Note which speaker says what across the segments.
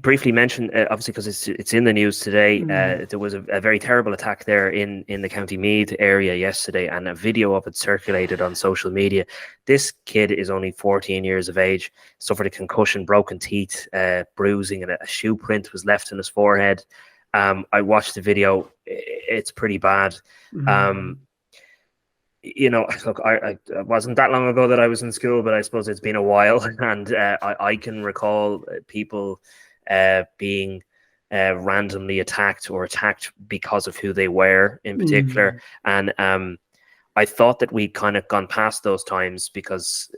Speaker 1: briefly mention, obviously, because it's in the news today. There was a very terrible attack there in the County Meath area yesterday, and a video of it circulated on social media. This kid is only 14 years of age, suffered a concussion, broken teeth, bruising, and a shoe print was left in his forehead. I watched the video. It's pretty bad. You know, look, it wasn't that long ago that I was in school, but I suppose it's been a while, and I can recall people being randomly attacked or attacked because of who they were in particular. And I thought that we'd kind of gone past those times, because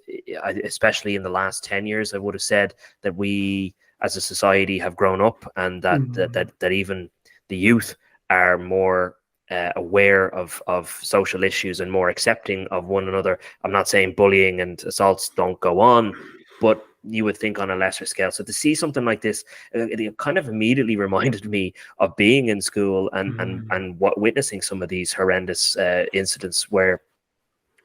Speaker 1: especially in the last 10 years, I would have said that we as a society have grown up, and that even the youth are more aware of social issues and more accepting of one another. I'm not saying bullying and assaults don't go on, but you would think on a lesser scale. So to see something like this, it kind of immediately reminded me of being in school and witnessing some of these horrendous incidents where,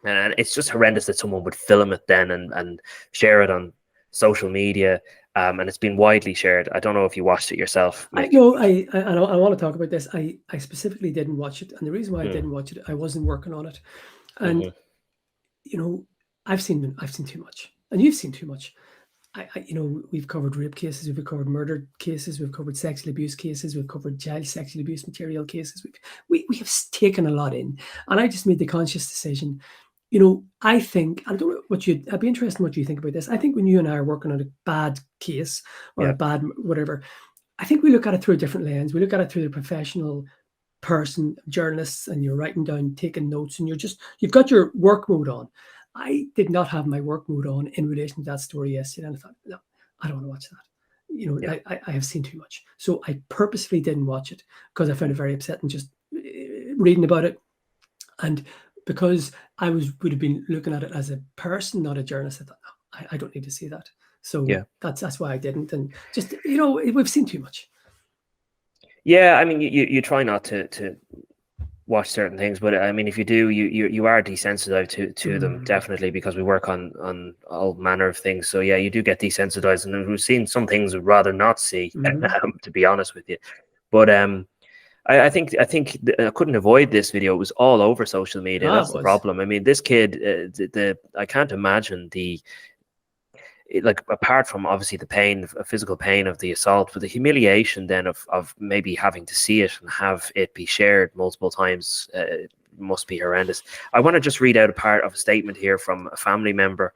Speaker 1: and it's just horrendous that someone would film it then and share it on social media. And it's been widely shared. I don't know if you watched it yourself, Nick.
Speaker 2: I want to talk about this. I specifically didn't watch it, and the reason why I didn't watch it, I wasn't working on it, and you know, I've seen too much, and you've seen too much. You know, we've covered rape cases, we've covered murder cases, we've covered sexual abuse cases, we've covered child sexual abuse material cases. We have taken a lot in, and I just made the conscious decision. You know, I think, I don't know I'd be interested in what you think about this. I think when you and I are working on a bad case or a bad whatever, I think we look at it through a different lens. We look at it through the professional person, journalists, and you're writing down, taking notes, and you've got your work mode on. I did not have my work mode on in relation to that story yesterday, and I thought, no, I don't want to watch that. You know, I have seen too much. So I purposefully didn't watch it, because I found it very upsetting just reading about it. And because I would have been looking at it as a person, not a journalist, I thought, no, I don't need to see that. So that's why I didn't. And just, you know, we've seen too much.
Speaker 1: Yeah, I mean, you try not to watch certain things, but I mean, if you do, you are desensitized to them, definitely, because we work on all manner of things. So yeah, you do get desensitized, and we've seen some things we'd rather not see, to be honest with you. But I think I couldn't avoid this video. It was all over social media. That's the problem. I mean, this kid, I can't imagine like, apart from obviously the pain, physical pain of the assault, but the humiliation then of maybe having to see it and have it be shared multiple times must be horrendous. I want to just read out a part of a statement here from a family member,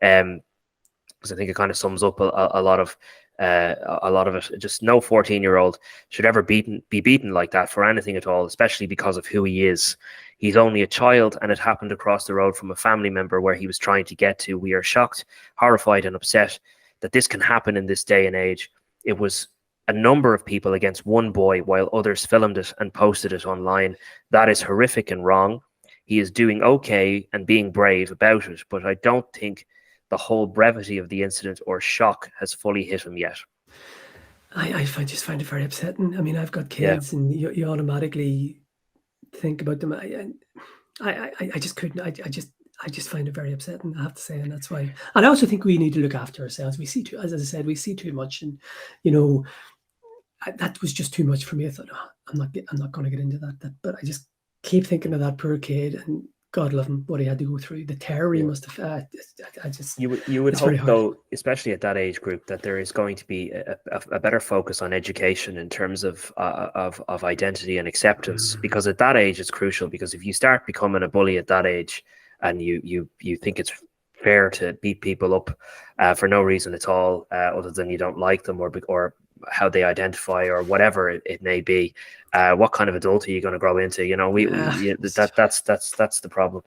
Speaker 1: because I think it kind of sums up a lot of it. Just no 14-year-old should ever be beaten like that for anything at all, especially because of who he is. He's only a child, and it happened across the road from a family member where he was trying to get to. We are shocked, horrified, and upset that this can happen in this day and age. It was a number of people against one boy, while others filmed it and posted it online. That is horrific and wrong. He is doing okay and being brave about it, but I don't think the whole brevity of the incident or shock has fully hit him yet.
Speaker 2: I just find it very upsetting. I mean, I've got kids, and you automatically think about them. I just couldn't. I just find it very upsetting, I have to say, and that's why. And I also think we need to look after ourselves. We see as I said, we see too much, and you know, that was just too much for me. I thought, no, I'm not going to get into that. But I just keep thinking of that poor kid, and God love him, what he had to go through, the terror he must have.
Speaker 1: You would hope, though, especially at that age group, that there is going to be a better focus on education in terms of identity and acceptance, because at that age it's crucial. Because if you start becoming a bully at that age, and you think it's fair to beat people up for no reason at all, other than you don't like them or how they identify or whatever it may be, what kind of adult are you going to grow into? You know, that's the problem.